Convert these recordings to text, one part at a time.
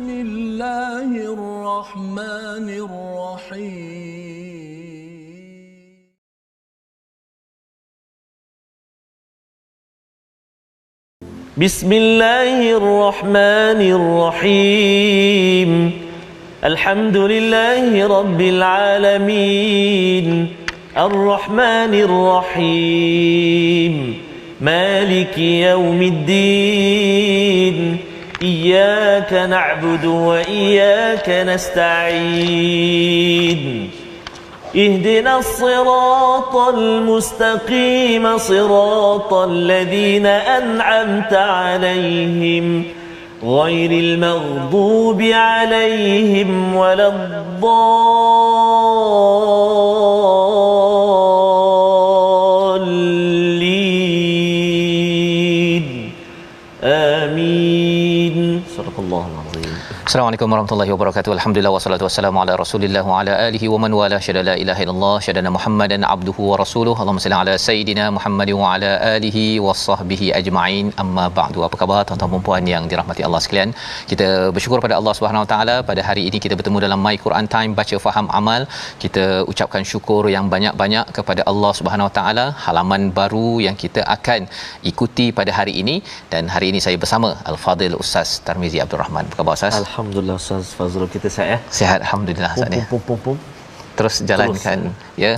بسم الله الرحمن الرحيم بسم الله الرحمن الرحيم الحمد لله رب العالمين الرحمن الرحيم مالك يوم الدين إياك نعبد وإياك نستعين اهدنا الصراط المستقيم صراط الذين أنعمت عليهم غير المغضوب عليهم ولا الضالين آمين صدق الله العظيم. Assalamualaikum warahmatullahi wabarakatuh. Alhamdulillah wassalatu wassalamu ala Rasulillah wa ala alihi wa man wala syada la ilaha illallah syadana Muhammadan abduhu wa rasuluhu. Allahumma salli ala sayidina Muhammad wa ala alihi washabbihi ajma'in. Amma ba'du. Apa khabar tuan-tuan dan puan yang dirahmati Allah sekalian? Kita bersyukur pada Allah Subhanahu wa taala pada hari ini kita bertemu dalam My Quran Time baca faham amal. Kita ucapkan syukur yang banyak-banyak kepada Allah Subhanahu wa taala halaman baru yang kita akan ikuti pada hari ini, dan hari ini saya bersama Al-Fadil Ustaz Tarmizi Abdul Rahman. Apa khabar Ustaz? Alhamdulillah Ustaz Fazrul, kita sihat ya? Sihat alhamdulillah Ustaz ya. Terus jalankan ya.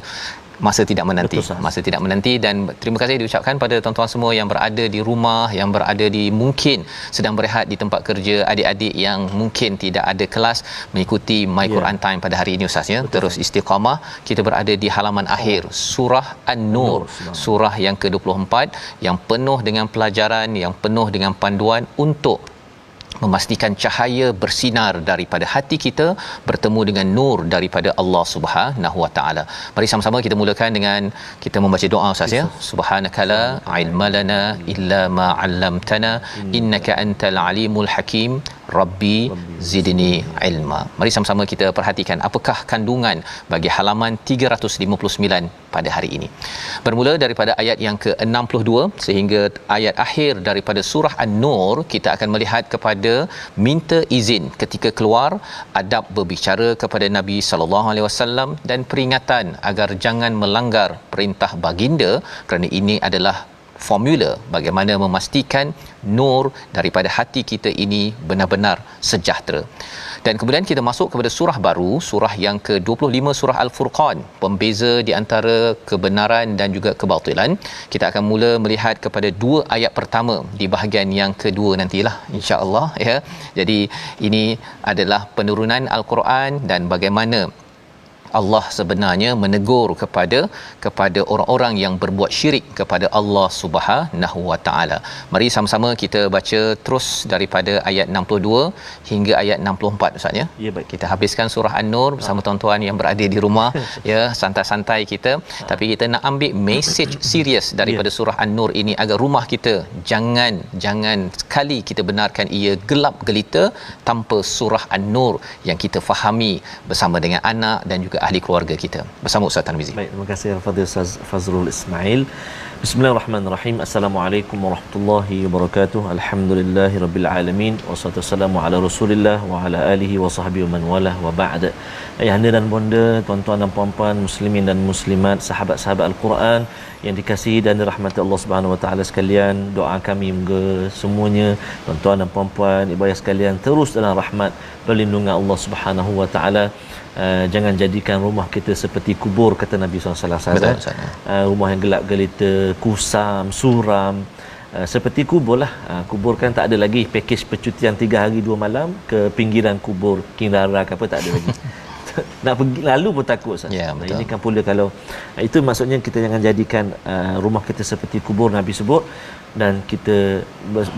Masa tidak menanti. Betul, masa tidak menanti, dan terima kasih diucapkan pada tuan-tuan semua yang berada di rumah, yang berada di mungkin sedang berehat di tempat kerja, adik-adik yang mungkin tidak ada kelas mengikuti My Quran Time pada hari ini Ustaz ya. Terus istiqamah. Kita berada di halaman akhir surah An-Nur, surah yang ke-24 yang penuh dengan pelajaran, yang penuh dengan panduan untuk memastikan cahaya bersinar daripada hati kita bertemu dengan nur daripada Allah Subhanahu wa taala. Mari sama-sama kita mulakan dengan kita membaca doa Ustaz ya. Subhanakala ilma lana illa ma 'allamtana innaka antal alimul hakim. Rabbi zidni ilma. Mari sama-sama kita perhatikan apakah kandungan bagi halaman 359 pada hari ini. Bermula daripada ayat yang ke-62 sehingga ayat akhir daripada surah An-Nur, kita akan melihat kepada minta izin ketika keluar, adab berbicara kepada Nabi sallallahu alaihi wasallam, dan peringatan agar jangan melanggar perintah baginda, kerana ini adalah formula bagaimana memastikan nur daripada hati kita ini benar-benar sejahtera. Dan kemudian kita masuk kepada surah baru, surah yang ke-25, surah Al-Furqan, pembeza di antara kebenaran dan juga kebatilan. Kita akan mula melihat kepada dua ayat pertama di bahagian yang kedua nantilah insya-Allah ya. Jadi ini adalah penurunan Al-Quran dan bagaimana Allah sebenarnya menegur kepada orang-orang yang berbuat syirik kepada Allah Subhanahu wa taala. Mari sama-sama kita baca terus daripada ayat 62 hingga ayat 64 Ustaz ya. Ya, baik. Kita habiskan surah An-Nur bersama tuan-tuan yang berada di rumah ya, santai-santai kita, tapi kita nak ambil message serius daripada surah An-Nur ini agar rumah kita jangan sekali kita benarkan ia gelap gelita tanpa surah An-Nur yang kita fahami bersama dengan anak dan juga ahli keluarga kita. Bersama Ustaz Tarmizi. Baik, terima kasih Al-Fadhil Ustaz Fazrul Ismail. Bismillahirrahmanirrahim. Assalamualaikum warahmatullahi wabarakatuh. Alhamdulillahirabbil alamin. Wassalatu wassalamu ala Rasulillah wa ala alihi wa sahbihi man walah wa ba'd. Ayahanda dan bonda, tuan-tuan dan puan-puan, muslimin dan muslimat, sahabat-sahabat Al-Quran yang dikasihi dan dirahmati Allah Subhanahu wa taala sekalian, doa kami moga semuanya tuan-tuan dan puan-puan, ibu ayah sekalian terus dalam rahmat perlindungan Allah Subhanahu wa taala. Jangan jadikan rumah kita seperti kubur, kata Nabi SAW. Rumah yang gelap gelita, kusam, suram, seperti kubur lah. Kubur kan tak ada lagi pakej percutian 3 hari 2 malam ke pinggiran kubur King Rara ke apa, tak ada lagi. Nak pergi lalu pun takut Ustaz. Ya, betul. Ini kan pula kalau itu maksudnya kita jangan jadikan rumah kita seperti kubur Nabi sebut, dan kita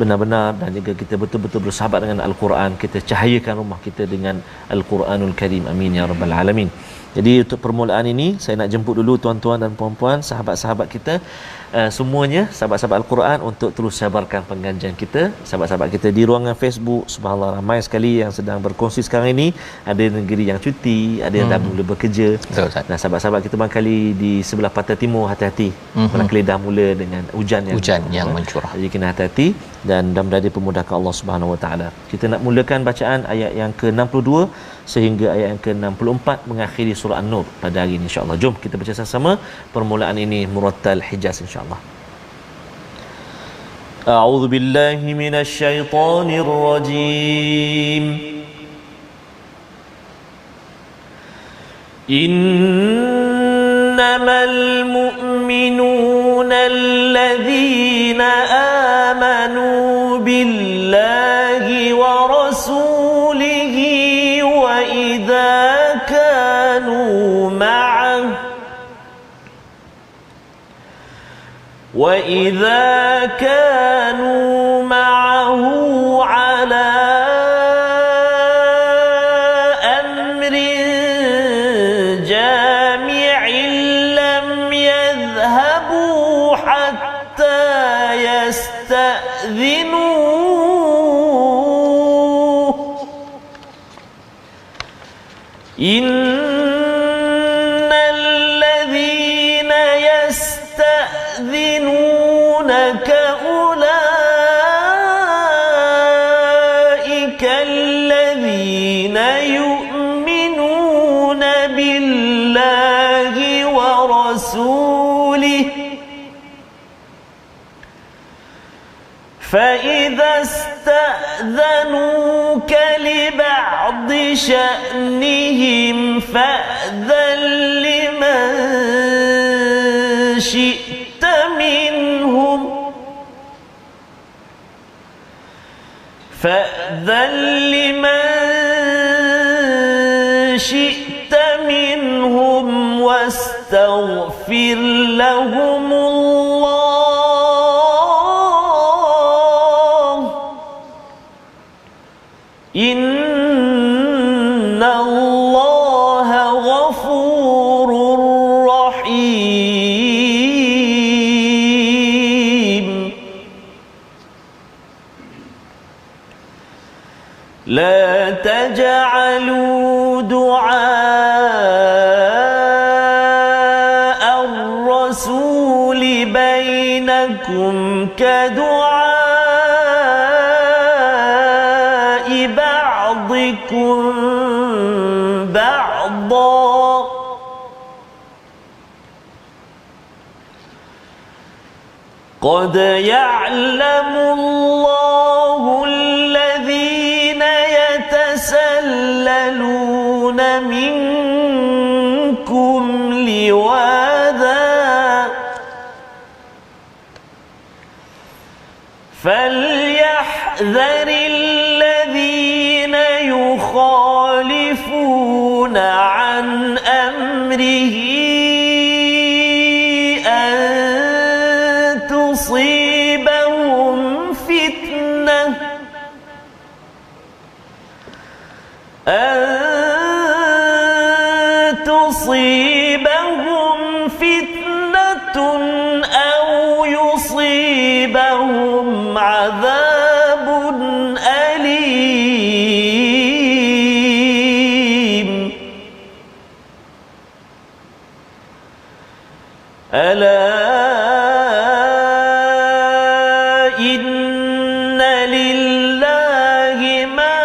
benar-benar dan juga kita betul-betul bersahabat dengan Al-Quran. Kita cahayakan rumah kita dengan Al-Quranul Karim. Amin ya rabbal alamin. Jadi untuk permulaan ini saya nak jemput dulu tuan-tuan dan puan-puan, sahabat-sahabat kita semuanya sahabat-sahabat Al-Quran untuk terus sabarkan pengajian kita. Sahabat-sahabat kita di ruangan Facebook, subhanallah ramai sekali yang sedang berkongsi sekarang ini. Ada negeri yang cuti, ada yang dah mula bekerja. Betul, Ustaz. Dan sahabat-sahabat kita barangkali di sebelah pantai timur, hati-hati. Barangkali dah mula dengan hujan yang mencurah. Jadi kena hati-hati dan mudah-mudahan dipermudahkan Allah Subhanahu Wa Taala. Kita nak mulakan bacaan ayat yang ke-62 sehingga ayat yang ke-64 mengakhiri surah An-Nur pada hari ini insya-Allah. Jom kita baca sama-sama permulaan ini murattal Hijaz insya-Allah. A'udzu billahi minasyaitonir rajim. Innamal mu'minuna alladhina amanu billahi wa rasulihi wa idza kanu ma'ahu وَإِذَا كَانُوا مَعَهُ عَلَى أَمْرٍ جَامِعٍ لَّمْ يَذْهَبُوا حَتَّى يَسْتَأْذِنُوهُ إِنَّ الَّذِينَ يستأذنونك أولئك الذين يؤمنون بالله ورسوله فإذا استأذنوك لبعض شأنهم فأذن لمن شئت منهم واستغفر لهم الله إن الله غفور رحيم لا تجعلوا دعاء الرسول بينكم كدعاء بعضكم بعضا قد يعلم الله الذين يتسللون منكم لواذا فليحذر الذين يخالفون عن أمره أن تصيبهم فتنة أو يصيبهم عذاب أليم ألا إن لله ما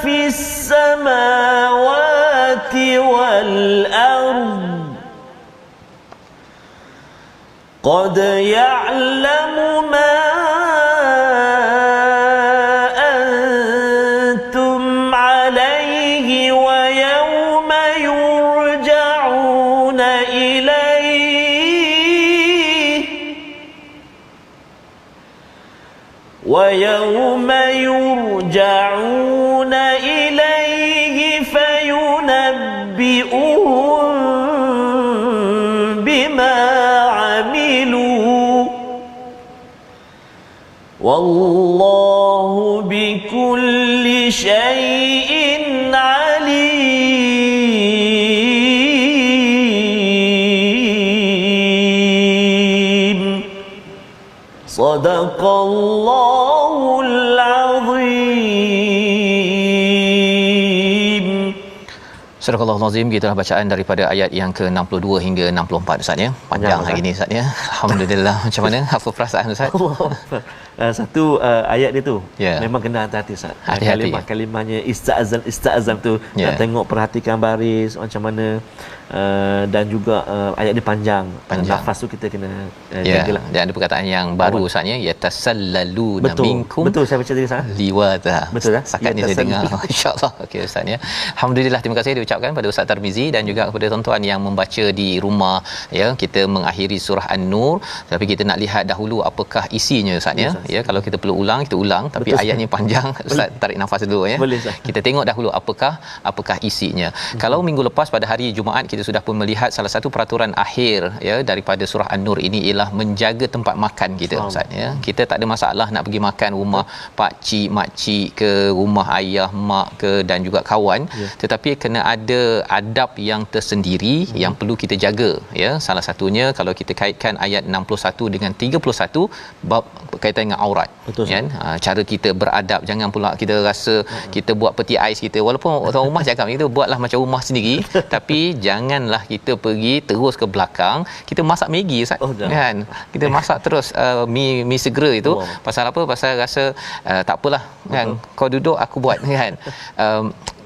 في السماوات والأرض قد يعلم ما أنتم عليه ويوم يرجعون إليه فينبئهم بما عملوا والله بكل شيء عليم Sadaqallahul azim. Surah Al-Azim, gitulah bacaan daripada ayat yang ke-62 hingga 64 Ustaz ya. Panjang hari ini Ustaz ya. Alhamdulillah. Macam mana? Apa perasaan Ustaz? Satu ayat dia tu Yeah. memang kena hati-hati Ustaz. Hati-hati, Kalimahnya ista'azam tu nak tengok, perhatikan baris macam mana, dan juga ayat dia panjang. Nafas tu kita kena jagalah. Dan ada perkataan yang baru Ustaz ya, yatasallaluna minkum. Betul saya baca tadi Ustaz. Liwata. Betul dah. Setakat ni saya dengar. Masya-Allah. Okey Ustaz ya. Alhamdulillah, terima kasih diucapkan pada Ustaz Tarmizi dan juga kepada tuan-tuan yang membaca di rumah ya. Kita mengakhiri surah An-Nur, tapi kita nak lihat dahulu apakah isinya Ustaz ya. Ya, kalau kita perlu ulang kita ulang, tapi betul, ayatnya panjang. Ustaz tarik nafas dulu ya. Boleh, kita tengok dahulu apakah isinya. Kalau minggu lepas pada hari Jumaat kita sudah pun melihat salah satu peraturan akhir ya daripada surah An-Nur ini ialah menjaga tempat makan kita Ustaz ya. Kita tak ada masalah nak pergi makan rumah pak cik, mak cik ke, rumah ayah, mak ke dan juga kawan, tetapi kena ada adab yang tersendiri yang perlu kita jaga ya. Salah satunya kalau kita kaitkan ayat 61 dengan 31 bab berkaitan dengan aurat kan, cara kita beradab. Jangan pula kita rasa kita buat peti ais kita, walaupun orang rumah cakap kita buatlah macam rumah sendiri tapi janganlah kita pergi terus ke belakang kita masak Maggi Ustaz kan, kita masak terus mi segera itu. Pasal apa? Pasal rasa tak apalah kan, kau duduk aku buat kan.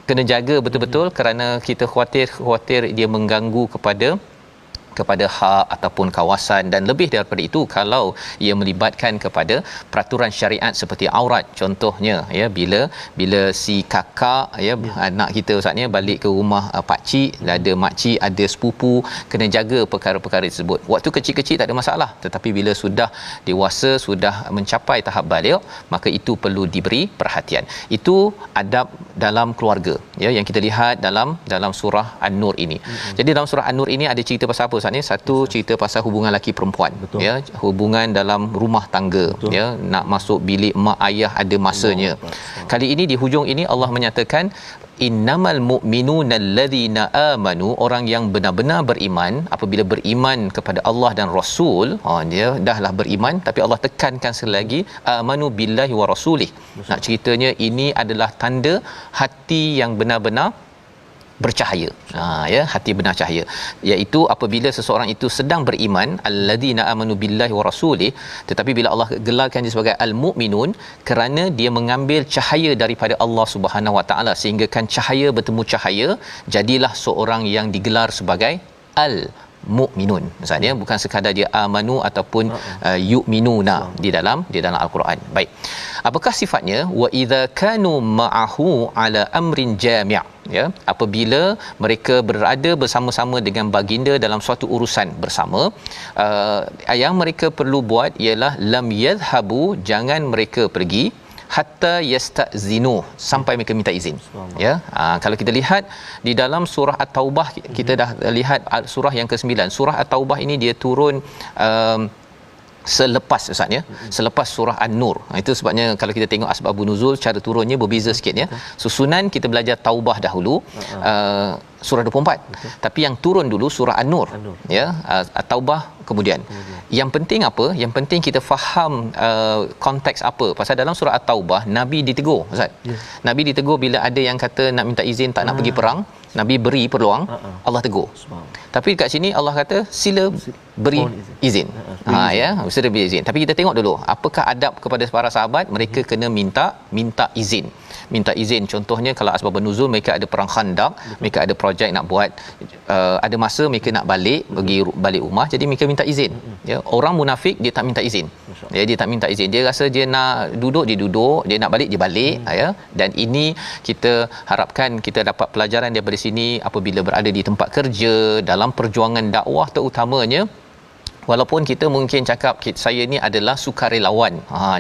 Kena jaga betul-betul kerana kita khawatir dia mengganggu kepada hak ataupun kawasan, dan lebih daripada itu kalau ia melibatkan kepada peraturan syariat seperti aurat. Contohnya ya, bila si kakak ya, anak kita Ustaz ya balik ke rumah pak cik, ada mak cik, ada sepupu, kena jaga perkara-perkara tersebut. Waktu kecil-kecil tak ada masalah, tetapi bila sudah dewasa, sudah mencapai tahap baligh, maka itu perlu diberi perhatian. Itu adab dalam keluarga ya yang kita lihat dalam surah An-Nur ini. Jadi dalam surah An-Nur ini ada cerita pasal apa? Satu, cerita pasal hubungan laki perempuan. Betul. Ya, hubungan dalam rumah tangga. Betul. Ya, nak masuk bilik mak ayah ada masanya. Kali ini di hujung ini Allah menyatakan innamal mu'minuna allazina amanu, orang yang benar-benar beriman. Apabila beriman kepada Allah dan Rasul, dia dahlah beriman, tapi Allah tekankan sekali lagi amanu billahi wa rasulih. Nak ceritanya ini adalah tanda hati yang benar-benar bercahaya. Ya, hati benar cahaya, iaitu apabila seseorang itu sedang beriman, alladzina amanu billahi wa rasulih, tetapi bila Allah gelarkan dia sebagai al-mu'minun kerana dia mengambil cahaya daripada Allah Subhanahu wa taala, sehingga kan cahaya bertemu cahaya, jadilah seorang yang digelar sebagai al-mu'minun. Maksudnya bukan sekadar dia amanu ataupun yu'minuna di dalam al-Quran. Baik. Apakah sifatnya? Wa idza kanu ma'ahu ala amrin jami', ya, apabila mereka berada bersama-sama dengan baginda dalam suatu urusan bersama, yang mereka perlu buat ialah lam yadhhabu, jangan mereka pergi hatta yastazinu, sampai mereka minta izin. Ya, kalau kita lihat di dalam surah At-Taubah, kita dah lihat surah yang ke-9. Surah At-Taubah ini dia turun selepas Ustaz ya, selepas surah An-Nur. Itu sebabnya kalau kita tengok asbabun nuzul, cara turunnya berbeza sikit ya. Susunan kita belajar Taubah dahulu, surah 24. Tapi yang turun dulu surah An-Nur. Ya, Taubah kemudian. Yang penting apa? Yang penting kita faham konteks apa. Pasal dalam surah At-Taubah Nabi ditegur Ustaz. Nabi ditegur bila ada yang kata nak minta izin tak nak pergi perang. Nabi beri peluang, Allah tegur. Tapi dekat sini Allah kata sila beri izin. Ya, sila beri izin. Tapi kita tengok dulu apakah adab kepada para sahabat. Mereka kena minta izin. Minta izin. Contohnya kalau asbabun nuzul, mereka ada perang Khandaq, mereka ada projek nak buat, ada masa mereka nak pergi balik rumah, jadi mereka minta izin. Ya, orang munafik dia tak minta izin. Ya, dia tak minta izin. Dia rasa dia nak duduk, dia duduk, dia nak balik, dia balik. Ya, dan ini kita harapkan kita dapat pelajaran daripada sini apabila berada di tempat kerja, dalam perjuangan dakwah terutamanya. Walaupun kita mungkin cakap saya ni adalah sukarelawan,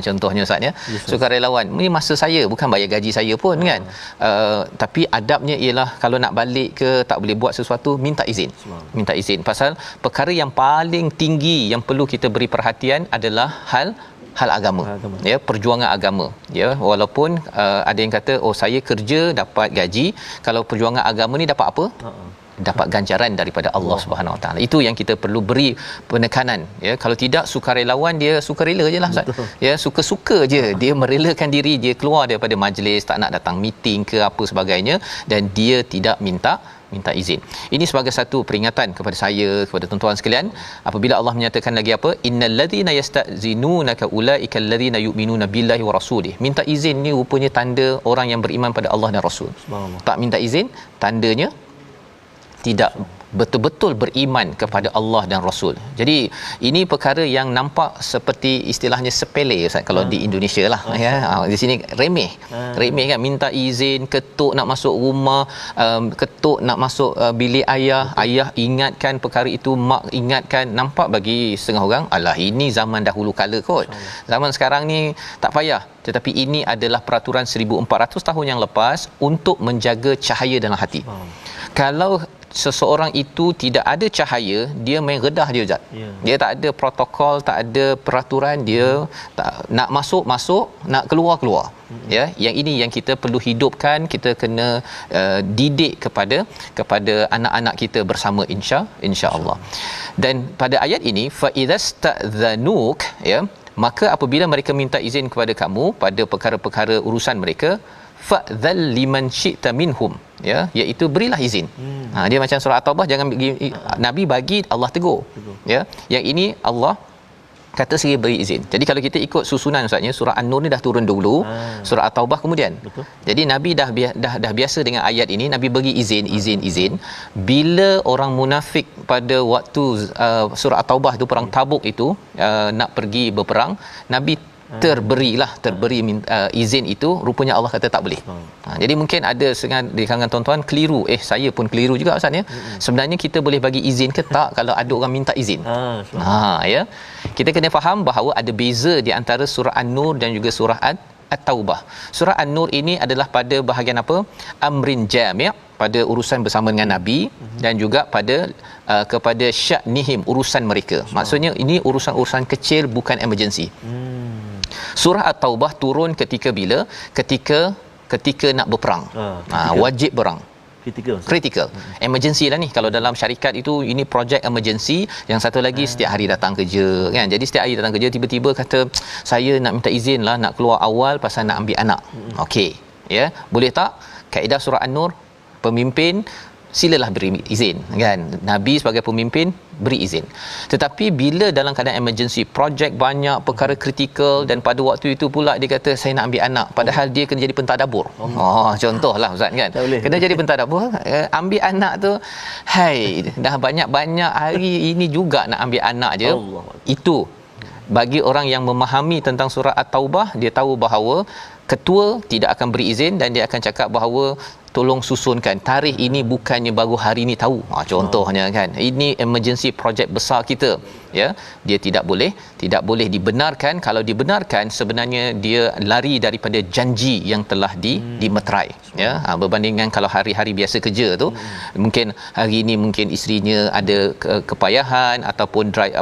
contohnya Ustaz ya, sukarelawan ni masa saya, bukan bayar gaji saya pun kan. Tapi adabnya ialah kalau nak balik ke tak boleh buat sesuatu, minta izin. Pasal perkara yang paling tinggi yang perlu kita beri perhatian adalah hal agama. Ya, perjuangan agama. Ya, walaupun ada yang kata saya kerja dapat gaji, kalau perjuangan agama ni dapat apa? dapat ganjaran daripada Allah Subhanahu Wa Taala. Itu yang kita perlu beri penekanan, ya. Kalau tidak, sukarelawan dia sukarela jelah Ustaz. Ya, suka-suka je dia merelakan diri dia keluar daripada majlis, tak nak datang meeting ke apa sebagainya, dan dia tidak minta izin. Ini sebagai satu peringatan kepada saya, kepada tuan-tuan sekalian, apabila Allah menyatakan lagi apa, innal ladzina yastazinunaka ulaika alladzina yu'minuna billahi wa rasulih. Minta izin ni rupanya tanda orang yang beriman pada Allah dan Rasul. Tak minta izin, tandanya tidak betul-betul beriman kepada Allah dan Rasul. Jadi ini perkara yang nampak seperti istilahnya sepele Ustaz kalau di Indonesia lah, ya. Di sini remeh. Remeh kan, minta izin, ketuk nak masuk rumah, ketuk nak masuk bilik ayah, ayah ingatkan perkara itu, mak ingatkan. Nampak bagi setengah orang, alah ini zaman dahulu kala kot. Zaman sekarang ni tak payah. Tetapi ini adalah peraturan 1400 tahun yang lepas untuk menjaga cahaya dalam hati. Kalau seseorang itu tidak ada cahaya, dia main redah dia Ustaz. Dia tak ada protokol, tak ada peraturan, dia tak, nak masuk, nak keluar. Ya, yang ini yang kita perlu hidupkan, kita kena didik kepada anak-anak kita bersama insya-Allah. Dan pada ayat ini fa idzastadzanuk, ya, maka apabila mereka minta izin kepada kamu pada perkara-perkara urusan mereka, fa'dzal liman syi'ta minhum, ya, iaitu berilah izin. Dia macam surah At-Taubah, jangan bagi, Nabi bagi, Allah tegur. Ya, yang ini Allah kata sendiri beri izin. Jadi kalau kita ikut susunan Ustaznya, surah An-Nur ni dah turun dulu, surah At-Taubah kemudian. Jadi Nabi dah biasa dengan ayat ini, Nabi bagi izin. Bila orang munafik pada waktu surah At-Taubah tu, perang Tabuk itu, nak pergi berperang, Nabi terberi izin itu, rupanya Allah kata tak boleh. Jadi mungkin ada setengah di kalangan tuan-tuan keliru, saya pun keliru juga Ustaz, ya. Sebenarnya kita boleh bagi izin ke tak kalau ada orang minta izin? Ya. Kita kena faham bahawa ada beza di antara surah An-Nur dan juga surah At-Taubah. Surah An-Nur ini adalah pada bahagian apa? Amrin jami', pada urusan bersama dengan Nabi, dan juga pada kepada sya'nihim, urusan mereka. Maksudnya ini urusan-urusan kecil, bukan emergency. Surah At-Taubah turun ketika bila? Ketika nak berperang. Wajib berang. Critical. Emergency lah ni. Kalau dalam syarikat itu, ini projek emergency. Yang satu lagi setiap hari datang kerja, kan. Jadi setiap hari datang kerja, tiba-tiba kata saya nak minta izin lah, nak keluar awal pasal nak ambil anak. Okey, ya, boleh tak? Kaedah surah An-Nur, pemimpin silalah beri izin, kan. Nabi sebagai pemimpin beri izin. Tetapi bila dalam keadaan emergency, projek banyak, perkara kritikal, dan pada waktu itu pula dia kata saya nak ambil anak, padahal dia kena jadi pentadabur. Contohlah Ustaz, kan. Kena jadi pentadabur, ambil anak tu, dah banyak-banyak hari ini juga nak ambil anak je. Itu bagi orang yang memahami tentang surah At-Taubah, dia tahu bahawa ketua tidak akan beri izin, dan dia akan cakap bahawa tolong susunkan tarikh ini, bukannya baru hari ini tahu. Contohnya, kan, ini emergency projek besar kita, ya. Dia tidak boleh dibenarkan. Kalau dibenarkan, sebenarnya dia lari daripada janji yang telah dimeterai, ya. Berbandingkan kalau hari-hari biasa kerja tu, mungkin hari ini mungkin isterinya ada kepayahan ataupun drive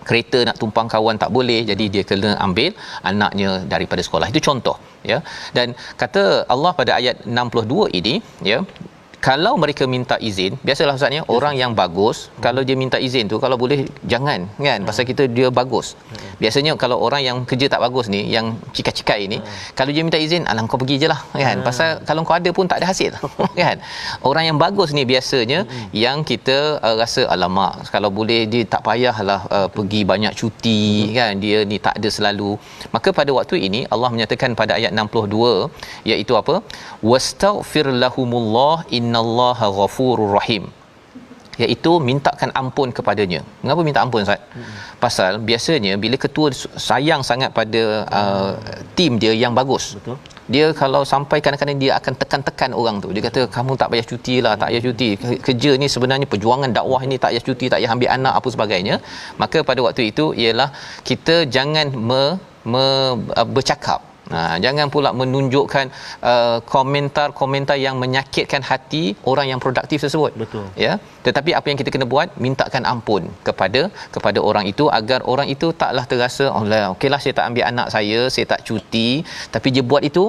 kereta nak tumpang kawan tak boleh, jadi dia kena ambil anaknya daripada sekolah. Itu contoh, ya. Dan kata Allah pada ayat 62 ini, ya, kalau mereka minta izin, biasalah Ustaz, ya, orang yang bagus, kalau dia minta izin tu, kalau boleh jangan, kan, pasal kita dia bagus. Biasanya kalau orang yang kerja tak bagus ni, yang cikai-cikai ni, kalau dia minta izin, alah kau pergi je lah, kan, pasal kalau kau ada pun tak ada hasil. Kan. Orang yang bagus ni biasanya yang kita rasa alamak, kalau boleh dia tak payahlah pergi banyak cuti, kan, dia ni tak ada selalu. Maka pada waktu ini Allah menyatakan pada ayat 62, iaitu apa? Wastaghfir lahumullah innallaha ghafurur rahim, iaitu mintakan ampun kepadanya. Mengapa minta ampun, Ustaz? Pasal biasanya bila ketua sayang sangat pada tim dia yang bagus, dia kalau sampai kadang-kadang dia akan tekan-tekan orang tu, dia kata kamu tak payah cuti lah, tak payah cuti, kerja ni sebenarnya perjuangan dakwah ini, tak payah cuti, tak payah ambil anak apa sebagainya. Maka pada waktu itu ialah kita jangan bercakap. Jangan pula menunjukkan komentar-komentar yang menyakitkan hati orang yang produktif tersebut. Ya, tetapi apa yang kita kena buat, mintakan ampun kepada orang itu, agar orang itu taklah terasa okeylah saya tak ambil anak saya tak cuti, tapi dia buat itu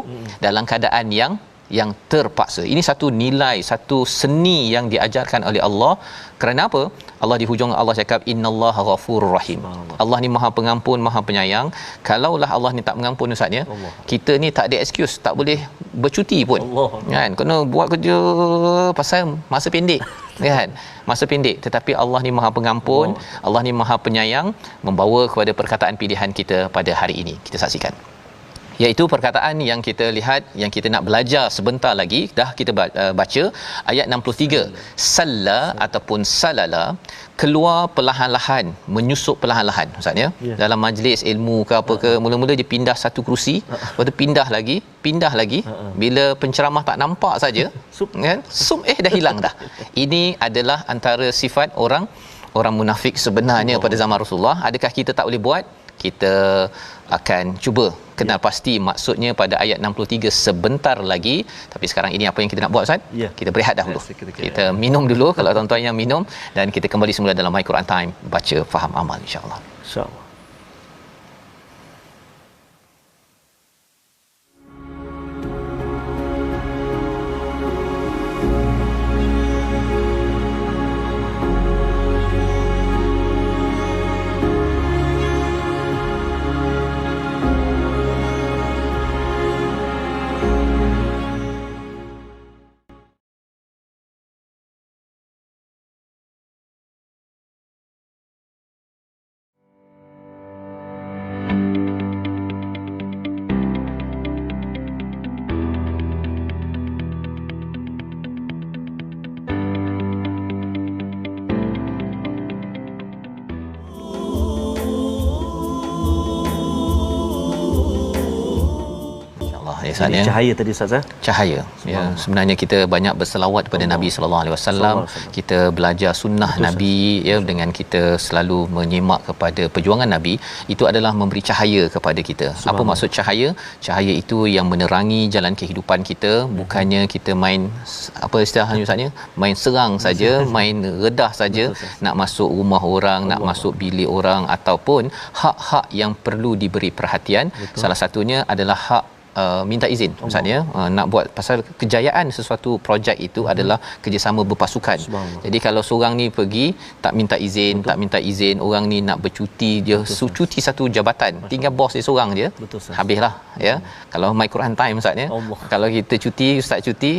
dalam keadaan yang yang terpaksa. Ini satu nilai, satu seni yang diajarkan oleh Allah. Kerana apa? Allah di hujung Allah cakap innallaha ghafurur rahim. Allah ni Maha Pengampun, Maha Penyayang. Kalaulah Allah ni tak mengampun ustaz ya, kita ni tak ada excuse, tak boleh bercuti pun. Kan? Kena buat kerja pasal masa pendek. Kan? Masa pendek, tetapi Allah ni Maha Pengampun, Allah ni Maha Penyayang, membawa kepada perkataan pilihan kita pada hari ini. Kita saksikan. Iaitu perkataan yang kita lihat, yang kita nak belajar sebentar lagi. Dah kita baca ayat 63. Salla ataupun salala, keluar perlahan-lahan, menyusup perlahan-lahan ustaz ya. Dalam majlis ilmu ke apa ke, mula-mula dia pindah satu kerusi, lepas tu pindah lagi. Bila penceramah tak nampak saja kan, dah hilang dah. Ini adalah antara sifat orang munafik sebenarnya pada zaman Rasulullah. Adakah kita tak boleh buat? Kita akan cuba kenal pasti maksudnya pada ayat 63 sebentar lagi. Tapi sekarang ini apa yang kita nak buat ustaz? Kita berehat dahulu. Kita minum dulu kalau tuan-tuan yang minum, dan kita kembali semula dalam My Quran Time, baca faham amal insya-Allah. Insya-Allah. Ini cahaya tadi ustaz cahaya ya. Sebenarnya kita banyak berselawat kepada Nabi sallallahu alaihi wasallam, kita belajar sunnah Nabi ya, dengan kita selalu menyimak kepada perjuangan Nabi. Itu adalah memberi cahaya kepada kita. Apa maksud cahaya? Cahaya itu yang menerangi jalan kehidupan kita, bukannya kita main apa istilahnya ustaznya, main serang saja, main redah saja, nak masuk rumah orang, nak masuk bilik orang, ataupun hak-hak yang perlu diberi perhatian. Salah satunya adalah hak minta izin misalnya nak buat pasal kejayaan sesuatu projek itu adalah kerjasama berpasukan. Jadi kalau seorang ni pergi tak minta izin, orang ni nak bercuti, dia cuti satu jabatan, tinggal bos dia seorang je, habislah ya. Kalau My Quran Time ustaz ya, kalau kita cuti, ustaz cuti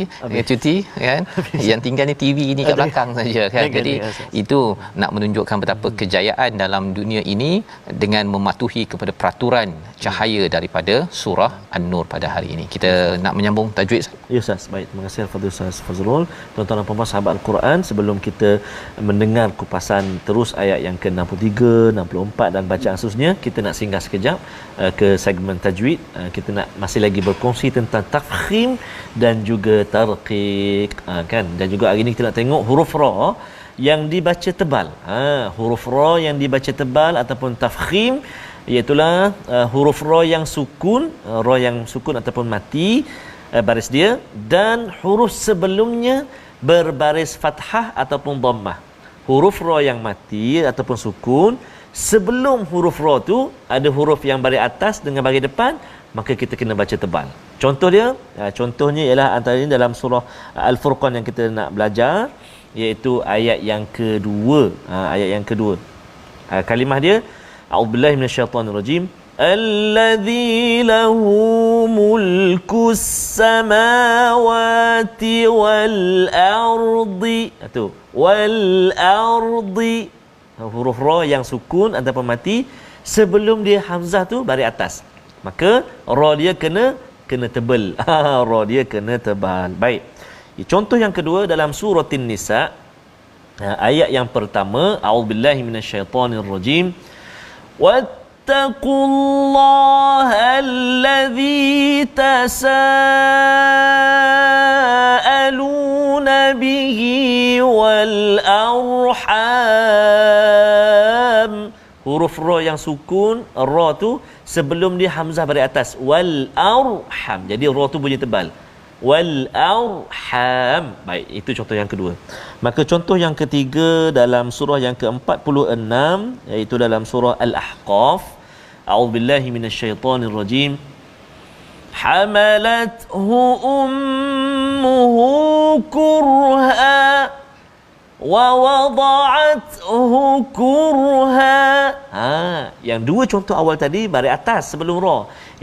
kan, yang tinggal ni TV ni kat belakang saja kan. Jadi itu nak menunjukkan betapa kejayaan dalam dunia ini dengan mematuhi kepada peraturan cahaya daripada surah An-Nur pada hari ini. Kita nak menyambung tajwid. Ya Ustaz, baik. Terima kasih kepada Ustaz Fazrul. Tuan-tuan dan puan-puan sahabat Al-Quran, sebelum kita mendengar kupasan terus ayat yang ke-63, 64 dan bacaan seterusnya, kita nak singgah sekejap ke segmen tajwid. Kita nak masih lagi berkongsi tentang tafkhim dan juga tarqiq kan. Dan juga hari ini kita nak tengok huruf ra yang dibaca tebal. Huruf ra yang dibaca tebal ataupun tafkhim, iaitulah huruf ra yang sukun, ataupun mati baris dia, dan huruf sebelumnya berbaris fathah ataupun dhammah. Huruf ra yang mati ataupun sukun, sebelum huruf ra tu ada huruf yang baris atas dengan baris depan, maka kita kena baca tebal. Contoh dia, contohnya ialah antara ini dalam surah Al-Furqan yang kita nak belajar, iaitu ayat yang kedua. Kalimah dia, a'udzubillahi minasyaitonirrajim, alladzi lahu mulkus samawati wal ardi. Itu wal ardi, huruf ra yang sukun ataupun mati, sebelum dia hamzah tu baris atas, maka ra dia kena tebal. Ra dia kena tebal. Baik. Contoh yang kedua dalam surah An-Nisa, ayat yang pertama, a'udzubillahi minasyaitonirrajim, wattaqullaha alladzi tasaaluna bihi wal arham. Huruf ra yang sukun, ra tu sebelum dia hamzah baris atas, wal arham, jadi ra tu bunyi tebal, wal arham. Baik, itu contoh yang kedua. Maka contoh yang ketiga dalam surah yang ke-46, iaitu dalam surah Al-Ahqaf, a'udzubillahi minasyaitonirrajim, hamalathu ummuhu kurha wa wada'athu kurha. Yang dua contoh awal tadi baris atas sebelum ra.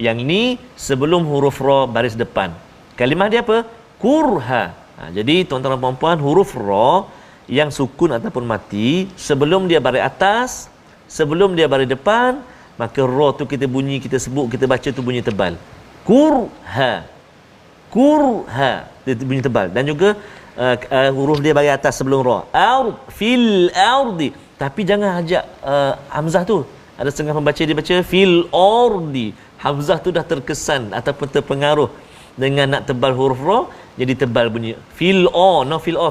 Yang ni sebelum huruf ra baris depan. Kalimah dia apa? Kurha. Jadi tuan-tuan dan puan-puan, huruf ra yang sukun ataupun mati sebelum dia baris atas, sebelum dia baris depan, maka ra tu kita bunyi, kita sebut, kita baca tu bunyi tebal. Kurha. Kurha. Dia bunyi tebal. Dan juga huruf dia baris atas sebelum ra. Fil ardi. Tapi jangan ajak hamzah tu. Ada setengah pembaca dia baca fil ardi. Hamzah tu dah terkesan ataupun terpengaruh dengan nak tebal huruf ra, jadi tebal bunyi fil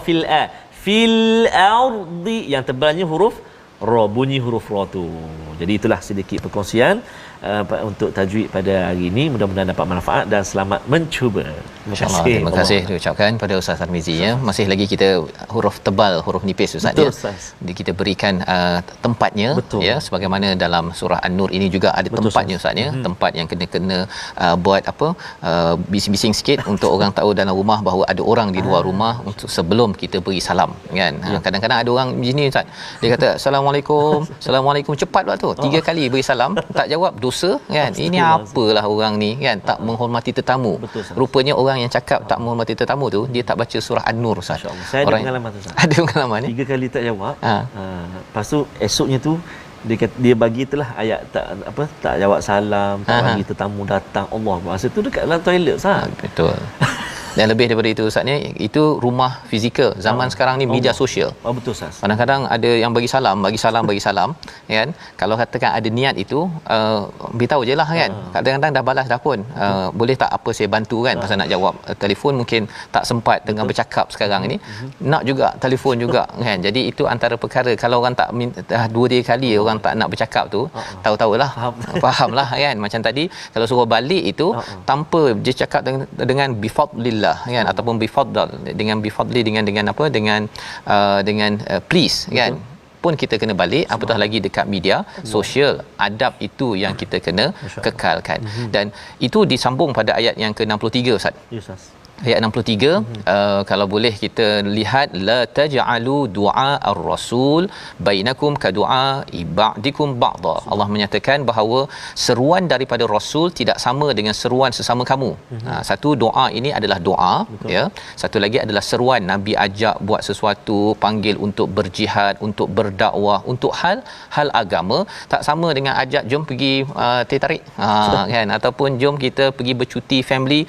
fil a. Fil ardi, yang tebalnya huruf ra, bunyi huruf ra tu. Jadi itulah sedikit perkongsian untuk tajwid pada hari ini. Mudah-mudahan dapat manfaat dan selamat mencuba. Masya-Allah. Terima kasih diucapkan pada Ustaz Tarmizi ya. Masih lagi kita huruf tebal, huruf nipis Ustaz. Betul, ya. Ustaz. Kita berikan tempatnya. Betul. Ya, sebagaimana dalam surah An-Nur ini juga ada Betul, tempatnya Ustaz ya. Tempat yang kena buat apa? Bising-bising sikit untuk orang tahu dalam rumah bahawa ada orang di luar rumah untuk sebelum kita beri salam kan. Kadang-kadang ada orang begini Ustaz. Dia kata assalamualaikum, assalamualaikum, cepat pula tu. 3 kali beri salam, tak jawab dosa kan. Ini apalah orang ni kan, tak menghormati tetamu. Betul, Rupanya orang yang cakap tak menghormati tetamu tu dia tak baca surah An-Nur Ustaz. Saya ada Orang pengalaman tu, Ustaz. Ada pengalaman ni. 3 kali tak jawab. Lepas tu esoknya tu dia bagi itulah ayat tak jawab salam, tak bagi tetamu datang. Allah, masa tu dekat dalam toilet Ustaz. Betul. Dan lebih daripada itu Ustaz ni, itu rumah fizikal. Zaman sekarang ni media sosial. Betul Ustaz. Kadang-kadang ada yang bagi salam kan. Kalau katakan ada niat itu, beritahu je lah kan. Kadang-kadang dah balas dah pun. Boleh tak apa saya bantu kan, pasal nak jawab telefon mungkin tak sempat dengan bercakap sekarang ni. Nak juga telefon juga kan. Jadi itu antara perkara, kalau orang tak dah 2-3 kali orang tak nak bercakap tu, tahu-tahulah. Fahamlah kan. Macam tadi kalau suruh balik itu tanpa dia cakap dengan bifadlillah kan, ataupun bifadl, dengan bifadli, dengan apa, dengan please kan, pun kita kena balik. Apatah lagi dekat media sosial. Adab itu yang kita kena kekalkan. Dan itu disambung pada ayat yang ke-63 Ustaz. Ya Ustaz. Ayat 63, kalau boleh kita lihat, la taj'alu du'a ar-rasul bainakum ka du'a ibadikum ba'dha. Allah menyatakan bahawa seruan daripada rasul tidak sama dengan seruan sesama kamu. Satu, doa ini adalah doa. Betul. Ya. Satu lagi adalah seruan, Nabi ajak buat sesuatu, panggil untuk berjihad, untuk berdakwah, untuk hal agama. Tak sama dengan ajak jom pergi teh tarik kan, ataupun jom kita pergi bercuti family.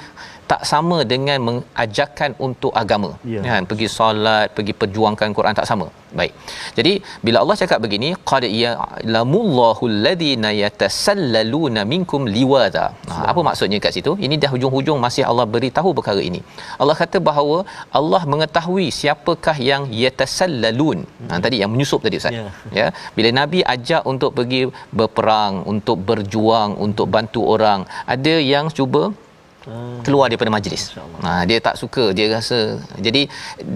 Tak sama dengan mengajarkan untuk agama kan, pergi solat, pergi perjuangkan Quran, tak sama. Baik. Jadi bila Allah cakap begini, qad ya'lamullahu alladhina yatasallaluna minkum liwada. Apa maksudnya kat situ? Ini dah hujung-hujung masih Allah beritahu perkara ini. Allah kata bahawa Allah mengetahui siapakah yang yatasallalun. Tadi yang menyusup tadi Ustaz. Ya. Bila Nabi ajak untuk pergi berperang, untuk berjuang, untuk bantu orang, ada yang cuba keluar daripada majlis. Dia tak suka, dia rasa. Jadi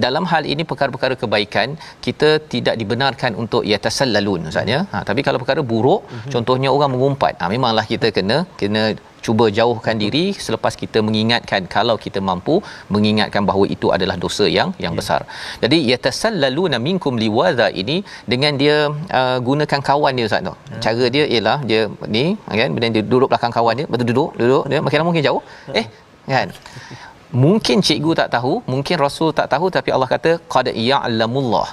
dalam hal ini perkara-perkara kebaikan kita tidak dibenarkan untuk yatasallalun Ustaz ya. Tapi kalau perkara buruk, contohnya orang mengumpat, memanglah kita kena cuba jauhkan diri selepas kita mengingatkan, kalau kita mampu mengingatkan bahawa itu adalah dosa yang besar. Jadi yatasallaluna minkum liwadha ini dengan dia gunakan kawan dia Ustaz tu. Cara dia ialah dia ni kan, bila dia duduk belakang kawan dia, betul duduk dia makin lama makin jauh. Kan. Mungkin cikgu tak tahu, mungkin rasul tak tahu, tapi Allah kata qad ya'lamullah.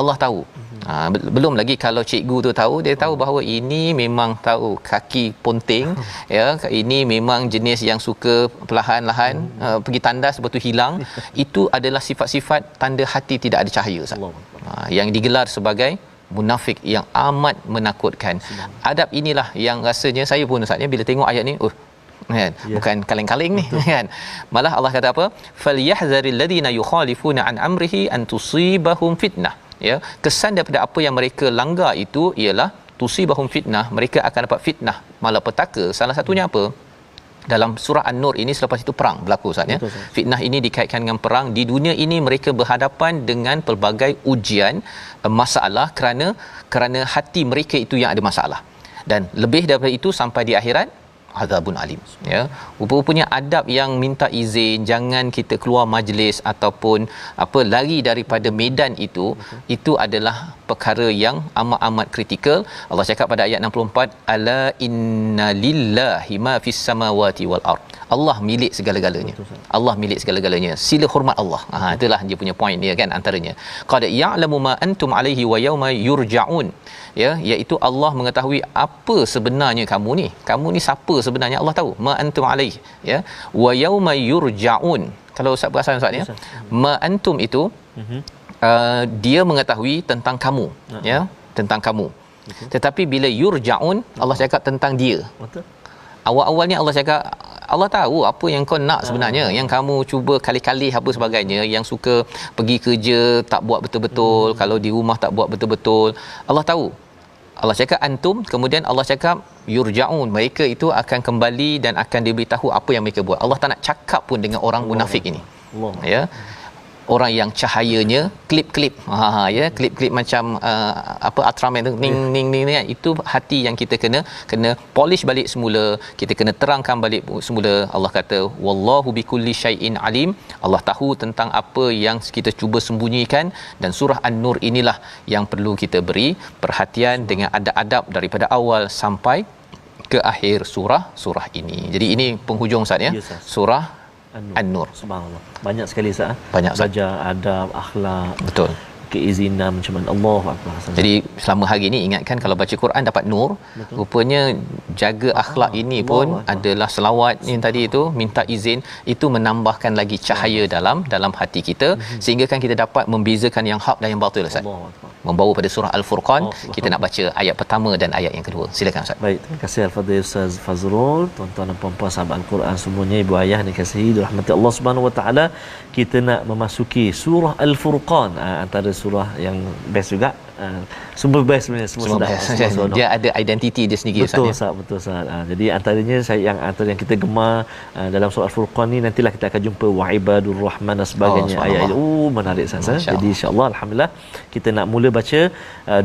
Allah tahu. Belum lagi kalau cikgu tu tahu, dia tahu bahawa ini memang tahu kaki ponting ya, ini memang jenis yang suka perlahan-lahan pergi tandas lepas tu hilang. Itu adalah sifat-sifat tanda hati tidak ada cahaya Ustaz. Yang digelar sebagai munafik, yang amat menakutkan. Adab inilah yang rasanya saya pun Ustaz ya, bila tengok ayat ni kan, bukan kaleng-kaleng ni kan. Malah Allah kata apa, falyahzaril ladina yukhalifuna an amrihi an tusibahum fitnah. Ya, kesan daripada apa yang mereka langgar itu ialah tusibahum fitnah, mereka akan dapat fitnah, malapetaka. Salah satunya apa? Dalam surah An-Nur ini, selepas itu perang berlaku Ustaz ya. Fitnah ini dikaitkan dengan perang. Di dunia ini mereka berhadapan dengan pelbagai ujian, masalah kerana hati mereka itu yang ada masalah. Dan lebih daripada itu, sampai di akhirat azabun alim. Ya, rupa-rupanya adab yang minta izin, jangan kita keluar majlis ataupun lari daripada medan itu adalah perkara yang amat-amat kritikal. Allah cakap pada ayat 64, ala inna lillahi ma fis samawati wal ard. Allah milik segala-galanya. Allah milik segala-galanya. Sila hormat Allah. Itulah dia punya point dia kan antaranya. Qad ya'lamu ma antum alaihi wa yauma yurja'un. Ya, iaitu Allah mengetahui apa sebenarnya kamu ni. Kamu ni siapa sebenarnya, Allah tahu. Ma antum alaihi, ya. Wa yauma yurja'un. Kalau Ustaz perasan Ustaz ya. Ma antum itu dia mengetahui tentang kamu, ya, tentang kamu. Tetapi bila yurja'un, Allah cakap tentang dia. Betul. Awal-awalnya Allah cakap Allah tahu apa yang kau nak sebenarnya, yang kamu cuba kali-kali apa sebagainya, yang suka pergi kerja tak buat betul-betul, kalau di rumah tak buat betul-betul. Allah tahu. Allah cakap antum, kemudian Allah cakap yurja'un, mereka itu akan kembali dan akan diberitahu apa yang mereka buat. Allah tak nak cakap pun dengan orang munafik ini. Ya. Orang yang cahayanya klip-klip, ya, klip-klip macam Ultraman tu, ning itu hati yang kita kena polish balik semula, kita kena terangkan balik semula. Allah kata wallahu bikulli syai'in alim, Allah tahu tentang apa yang kita cuba sembunyikan, dan surah An-Nur inilah yang perlu kita beri perhatian dengan adab-adab daripada awal sampai ke akhir surah ini. Jadi ini penghujung Ustaz ya. Yes, surah An-Nur. Subhanallah. Banyak sekali Ustaz. Banyak belajar adab, akhlak. Betul. Keizinan macam mana. Allahu akbar. Jadi selama hari ini ingatkan kalau baca Quran dapat nur. Betul. Rupanya jaga akhlak ini pun adalah selawat yang tadi itu, minta izin, itu menambahkan lagi cahaya dalam hati kita, sehingga kan kita dapat membezakan yang hak dan yang batil Ustaz. Membawa pada surah Al-Furqan, kita nak baca ayat pertama dan ayat yang kedua. Silakan Ustaz. Baik, terima kasih Al-Fadhil Ustaz Fazrul, tuan-tuan dan puan-puan sahabat Al-Quran semuanya, ibu ayah dikasihi dirahmati Allah Subhanahu Wa Taala. Kita nak memasuki surah Al-Furqan, antara surah yang best juga. Semua best sebenarnya, semua sedap. Dia ada identiti dia sendiri Ustaz. Betul Ustaz, betul Ustaz. Jadi antaranya antara yang kita gemar dalam surah Al-Furqan ni, nantilah kita akan jumpa wa ibadur rahman dan sebagainya. Ayat menarik Ustaz. Jadi insya-Allah alhamdulillah kita nak mula baca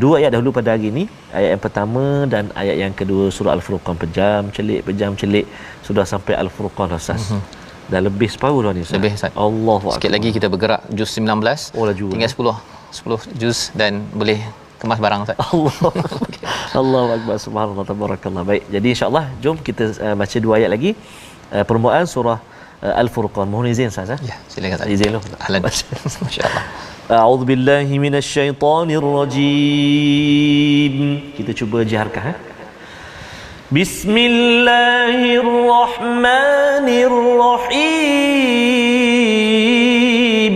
dua ayat dahulu pada hari ini. Ayat yang pertama dan ayat yang kedua surah Al-Furqan. Pejam celik sudah sampai Al-Furqan Ustaz. Dah lebih separuh dah ni Ustaz. Lebih Ustaz. Allahu akbar. Sikit lagi kita bergerak juz 19. Tinggal 10 juz dan boleh kemas barang Ustaz. Allahu akbar, subhanallah, tabarakallah. Baik, jadi insya-Allah jom kita baca dua ayat lagi permulaan surah Al-Furqan. Mohon izin Ustaz. Ya, silakan Ustaz. Izin lu. Ahlan. Masya-Allah. A'udzu billahi minasyaitonir rajim. Kita cuba jiharkan. Bismillahirrahmanirrahim.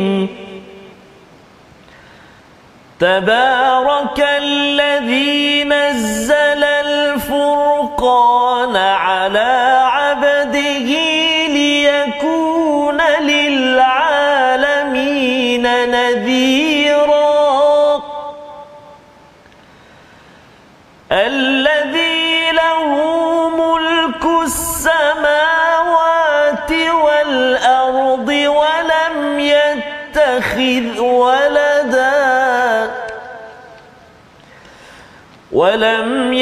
تبارك الذي نزل الفرقان على عبده ليكون للعالمين نذيرا الذي له ملك السماوات والأرض ولم يتخذ ولدا ولم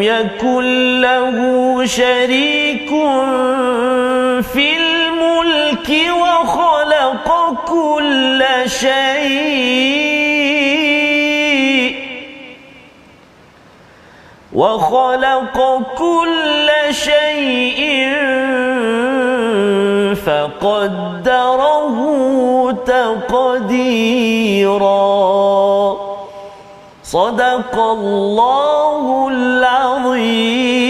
يكن له شريك في الملك وخلق كل شيء فقدره تقديرا صدق الله العظيم.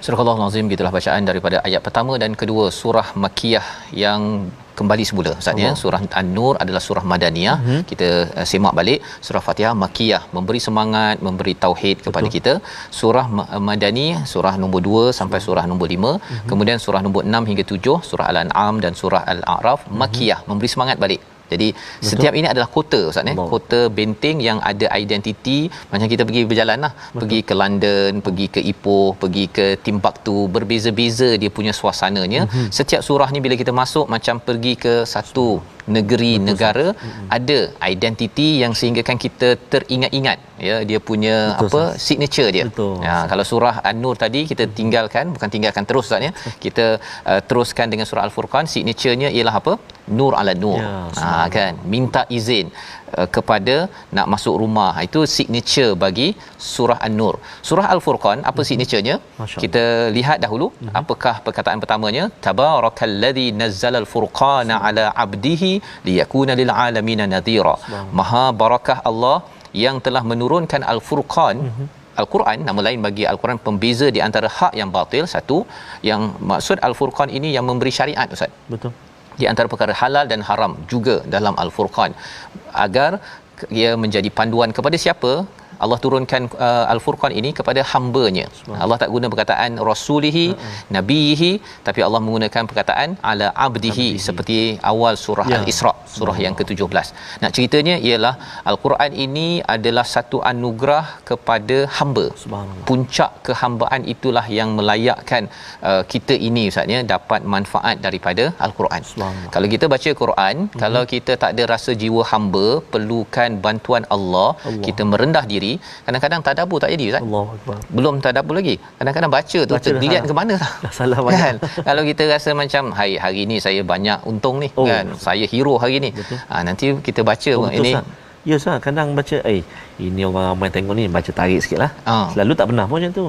Surah Al-Azim, gitulah bacaan daripada ayat pertama dan kedua surah Makkiyah yang kembali semula Ustaz ya. Surah An-Nur adalah surah Madaniyah. Kita semak balik surah Fatihah Makkiyah, memberi semangat, memberi tauhid kepada kita. Surah Madani surah nombor 2 sampai surah nombor 5. Kemudian surah nombor 6 hingga 7 surah Al-An'am dan surah Al-A'raf Makkiyah, memberi semangat balik. Jadi setiap ini adalah kota ustaz kota benteng yang ada identiti. Macam kita pergi berjalan lah, pergi ke London, pergi ke Ipoh, pergi ke Timbuktu, berbeza-beza dia punya suasananya. Setiap surah ni bila kita masuk macam pergi ke satu negeri, negara, ada identiti yang sehinggakan kita teringat-ingat ya dia punya signature dia. Ya, kalau surah An-Nur tadi kita bukan tinggalkan terus ustaz ya. Kita teruskan dengan surah Al-Furqan, signaturenya ialah apa? Nur ala nur. Kan, minta izin kepada nak masuk rumah. Itu signature bagi surah An-Nur. Surah Al-Furqan apa signaturenya? Kita lihat dahulu apakah perkataan pertamanya. Tabarakalladzi nazzalal furqana ala 'abdihi liyakuna lil alamin nadhira. Maha barakah Allah yang telah menurunkan Al-Furqan. Al-Quran, nama lain bagi Al-Quran, pembeza di antara hak yang batil. Satu, yang maksud Al-Furqan ini yang memberi syariat ustaz. Betul. Di antara perkara halal dan haram juga dalam Al-Furqan, agar ia menjadi panduan kepada siapa? Allah turunkan Al-Furqan ini kepada hamba-Nya. Allah tak guna perkataan rasulihi, nabiyihi, tapi Allah menggunakan perkataan ala abdihi seperti awal surah Al-Isra, surah yang ke-17. Nak ceritanya ialah Al-Quran ini adalah satu anugerah kepada hamba. Puncak kehambaan itulah yang melayakkan kita ini ustaz ya dapat manfaat daripada Al-Quran. Kalau kita baca Quran, kalau kita tak ada rasa jiwa hamba, perlukan bantuan Allah, kita merendah diri, kadang-kadang tadabbur tak jadi ustaz. Allahuakbar. Belum tadabbur lagi. Kadang-kadang baca tu tergeliat ke mana dah salah banyak. Kan? Kalau kita rasa macam hari ni saya banyak untung ni kan. Saya hero hari ni. Nanti kita baca ini. Ya sah, kadang baca ini orang ramai tengok ni, baca tarik sikitlah. Selalu tak pernah pun macam tu.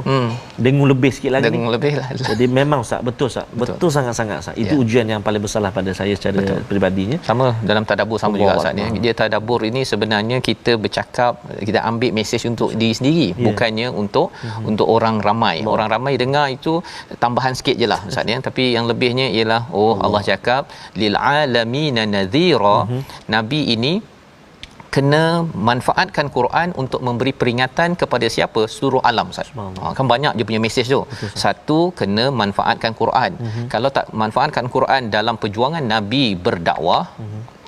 Dengung lebih sikit lagi. Dengung lebih lah. Jadi memang Ustaz, betul sangat-sangat Ustaz. Itu ujian yang paling besar pada saya secara peribadinya. Sama dalam tadabbur sama juga Ustaz ni. Dia tadabbur ini sebenarnya kita bercakap, kita ambil mesej untuk diri sendiri, bukannya untuk orang ramai. Orang ramai dengar itu tambahan sikit je lah Ustaz ya. Tapi yang lebihnya ialah Allah cakap lil alamin nadhira. Nabi ini kena manfaatkan Quran untuk memberi peringatan kepada siapa? Seluruh alam Ustaz. Kan banyak dia punya mesej tu. Satu, kena manfaatkan Quran. Kalau tak manfaatkan Quran dalam perjuangan Nabi berdakwah,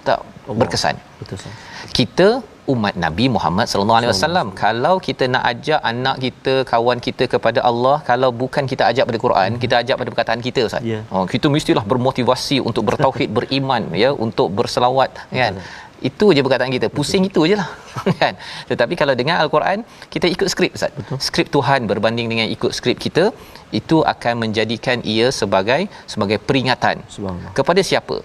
tak berkesan. Kita umat Nabi Muhammad sallallahu alaihi wasallam, kalau kita nak ajak anak kita, kawan kita kepada Allah, kalau bukan kita ajak pada Quran, kita ajak pada perkataan kita Ustaz. Kita mestilah bermotivasi untuk bertauhid, beriman ya, untuk berselawat kan. Itu je perkataan kita, pusing itu je lah kan. Tetapi kalau dengan Al-Quran, kita ikut skrip Ustaz. Skrip Tuhan berbanding dengan ikut skrip kita, itu akan menjadikan ia sebagai peringatan kepada siapa?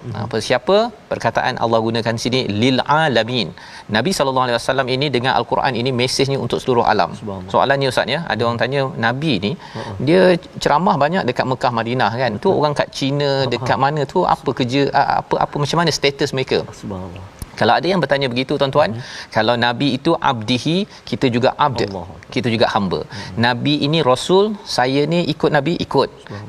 Siapa? Perkataan Allah gunakan sini lil alamin. Nabi sallallahu alaihi wasallam ini dengan Al-Quran ini mesejnya untuk seluruh alam. Soalannya Ustaz ya, ada orang tanya Nabi ni dia ceramah banyak dekat Mekah Madinah kan. Tu orang kat China, dekat mana tu apa kerja, apa macam mana status mereka? Subhanallah. Kalau ada yang bertanya begitu tuan-tuan, kalau Nabi itu abdihi, kita juga abd, kita juga hamba. Nabi ini rasul, saya ni ikut Nabi, ikut.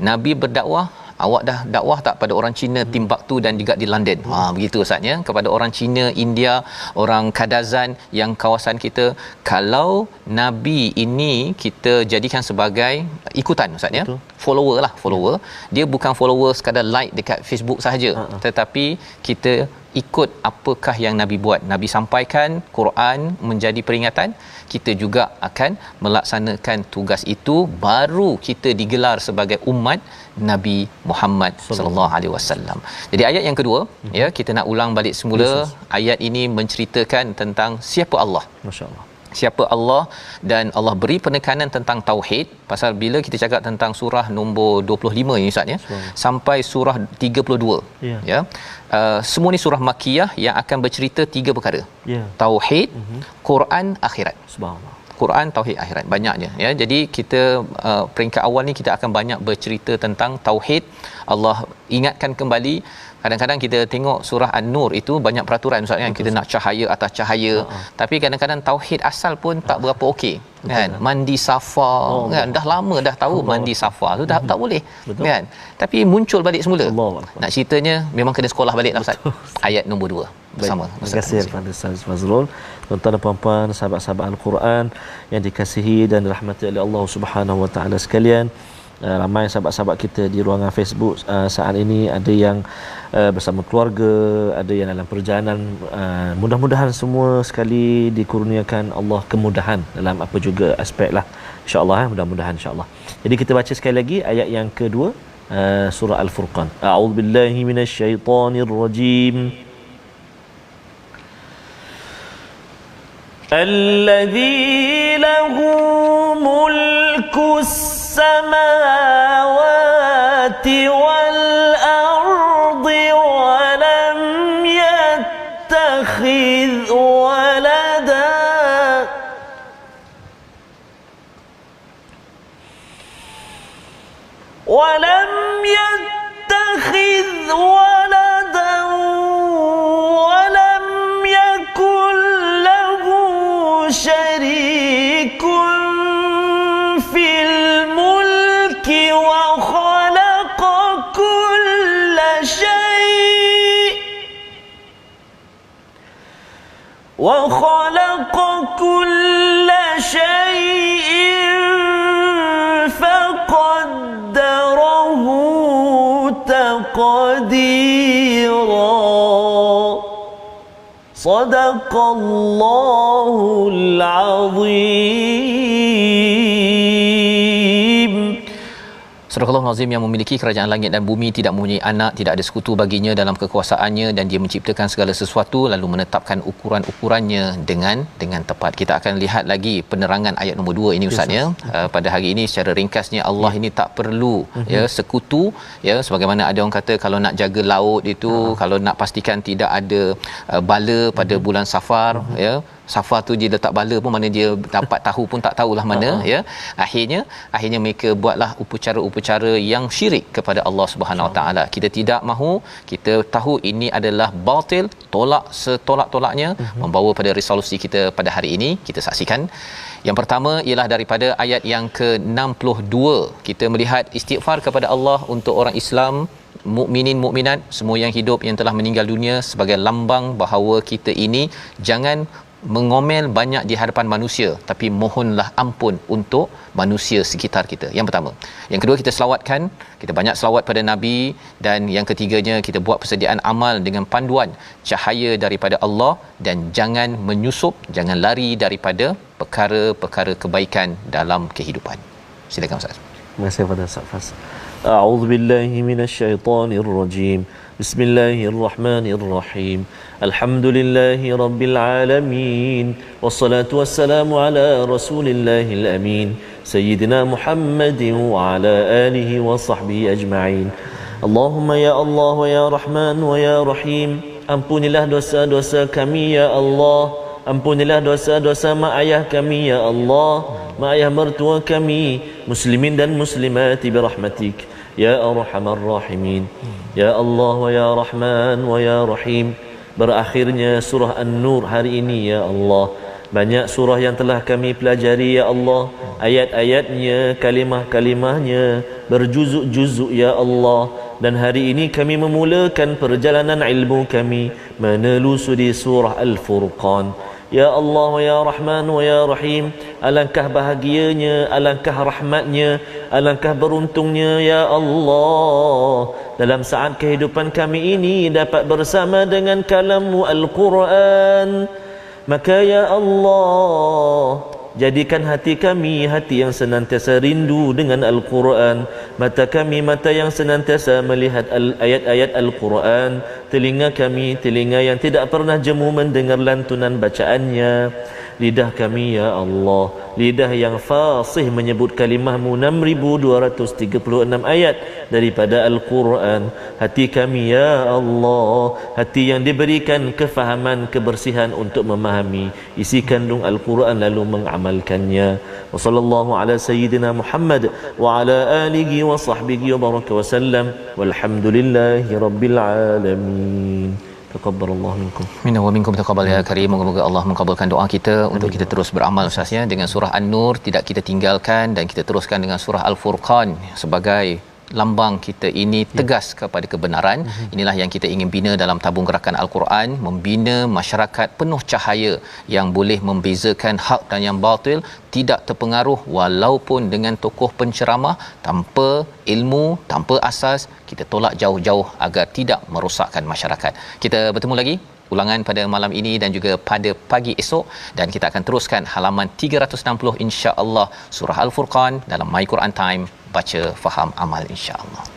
Nabi berdakwah, awak dah dakwah tak pada orang Cina Timbuktu dan juga di London? Begitu Ustaz ya, kepada orang Cina, India, orang Kadazan yang kawasan kita. Kalau Nabi ini kita jadikan sebagai ikutan Ustaz ya, follower. Dia bukan follower sekadar like dekat Facebook sahaja, tetapi kita ikut apakah yang Nabi buat. Nabi sampaikan Quran menjadi peringatan, kita juga akan melaksanakan tugas itu, baru kita digelar sebagai umat Nabi Muhammad sallallahu alaihi wasallam. Jadi ayat yang kedua ya, kita nak ulang balik semula. Ayat ini menceritakan tentang siapa Allah. Masya-Allah. Siapa Allah, dan Allah beri penekanan tentang tauhid. Pasal bila kita cakap tentang surah nombor 25 ni Ustaz ya, sampai surah 32 ya. Semua ni surah Makkiyah yang akan bercerita tiga perkara. Tauhid, Quran, akhirat. Subhanallah. Quran, tauhid, akhirat, banyaknya ya. Jadi kita peringkat awal ni kita akan banyak bercerita tentang tauhid. Allah ingatkan kembali. Kadang-kadang kita tengok surah An-Nur itu banyak peraturan Ustaz kan, kita nak cahaya atas cahaya. Tapi kadang-kadang tauhid asal pun tak berapa okey kan. Mandi safa kan, dah lama dah tahu mandi safa tu dah tak boleh kan. Tapi muncul balik semula. Nak ceritanya memang kena sekolah balik lah Ustaz. Ayat nombor 2 bersama. Terima kasih kepada Ustaz Fazrul. Tuan-tuan dan puan-puan, sahabat-sahabat Al-Quran yang dikasihi dan dirahmati oleh Allah Subhanahu wa taala sekalian. ramai sahabat-sahabat kita di ruangan Facebook saat ini ada yang bersama keluarga, ada yang dalam perjalanan. Mudah-mudahan semua sekali dikurniakan Allah kemudahan dalam apa juga aspek lah, insya-Allah. Mudah-mudahan insya-Allah. Jadi kita baca sekali lagi ayat yang kedua, surah Al-Furqan. A'udzubillahi minasyaitonirrajim. الذي له ملك السماوات والأرض ولم يتخذ ولدا ولم يكن له شريك في الملك وخلق كل شيء فقدره تقديرا. صدق الله العظيم. Surah Al-Azim yang memiliki kerajaan langit dan bumi, tidak mempunyai anak, tidak ada sekutu baginya dalam kekuasaannya, dan dia menciptakan segala sesuatu lalu menetapkan ukuran-ukurannya dengan tepat. Kita akan lihat lagi penerangan ayat nombor 2 ini Ustaz ya. Pada hari ini secara ringkasnya, Allah ini tak perlu ya sekutu ya, sebagaimana ada orang kata kalau nak jaga laut itu, kalau nak pastikan tidak ada bala pada bulan Safar ya, Safar tu dia letak bala pun mana dia dapat tahu pun tak tahulah mana ya. Akhirnya mereka buatlah upacara-upacara yang syirik kepada Allah Subhanahu Wa Taala. Kita tidak mahu, kita tahu ini adalah batil, tolak setolak-tolaknya, membawa pada resolusi kita pada hari ini. Kita saksikan. Yang pertama ialah daripada ayat yang ke-62. Kita melihat istighfar kepada Allah untuk orang Islam, mukminin mukminat, semua yang hidup yang telah meninggal dunia, sebagai lambang bahawa kita ini jangan mengomel banyak di hadapan manusia, tapi mohonlah ampun untuk manusia sekitar kita. Yang pertama. Yang kedua, kita selawatkan, kita banyak selawat pada Nabi, dan yang ketiganya kita buat persediaan amal dengan panduan cahaya daripada Allah, dan jangan menyusup, jangan lari daripada perkara-perkara kebaikan dalam kehidupan. Silakan Ustaz. Terima kasih kepada Ustaz Fas. A'udzubillahi minasyaitonirrajim. Bismillahirrahmanirrahim. Alhamdulillahi rabbil alamin. Wassalatu wassalamu ala rasulillahil amin. Sayyidina Muhammadin wa ala alihi wa sahbihi ajma'in. Allahumma ya Allah wa ya Rahman wa ya Rahim. Ampunilah dosa-dosa kami ya Allah. Ampunilah dosa-dosa mak ayah kami ya Allah, mak ayah mertua kami, muslimin dan muslimati birahmatik ya arhamar rahimin. Ya Allah wa ya Rahman wa ya Rahim. Berakhirnya surah An-Nur hari ini ya Allah. Banyak surah yang telah kami pelajari ya Allah, ayat-ayatnya, kalimah-kalimahnya, berjuzuk-juzuk ya Allah. Dan hari ini kami memulakan perjalanan ilmu kami menelusuri surah Al-Furqan. Ya Allah wa ya Rahman wa ya Rahim, alangkah bahagianya, alangkah rahmatnya, alangkah beruntungnya ya Allah dalam saat kehidupan kami ini dapat bersama dengan kalam-Mu Al-Quran. Maka ya Allah, jadikan hati kami hati yang senantiasa rindu dengan Al-Quran, mata kami mata yang senantiasa melihat ayat-ayat Al-Quran, telinga kami telinga yang tidak pernah jemu mendengar lantunan bacaannya, lidah kami ya Allah, lidah yang fasih menyebut kalimah-Mu 6236 ayat daripada Al-Quran. Hati kami ya Allah, hati yang diberikan kefahaman, kebersihan untuk memahami isi kandung Al-Quran lalu mengamalkannya. Wa sallallahu ala sayyidina Muhammad wa ala alihi wa sahbihi wa baraka wa sallam, walhamdulillahi rabbil alamin. Taqabbalallahu minkum. Minna wa minkum taqabbal ya karim. Moga-moga Allah mengabulkan doa kita. Amin. Untuk kita terus beramal Ustaz ya, dengan surah An-Nur tidak kita tinggalkan, dan kita teruskan dengan surah Al-Furqan sebagai lambang kita ini tegas kepada kebenaran. Inilah yang kita ingin bina dalam tabung gerakan Al-Quran, membina masyarakat penuh cahaya yang boleh membezakan hak dan yang batil, tidak terpengaruh walaupun dengan tokoh penceramah tanpa ilmu, tanpa asas. Kita tolak jauh-jauh agar tidak merosakkan masyarakat. Kita bertemu lagi ulangan pada malam ini dan juga pada pagi esok, dan kita akan teruskan halaman 360 insya-Allah surah Al-Furqan dalam My Quran Time, baca faham amal insya-Allah.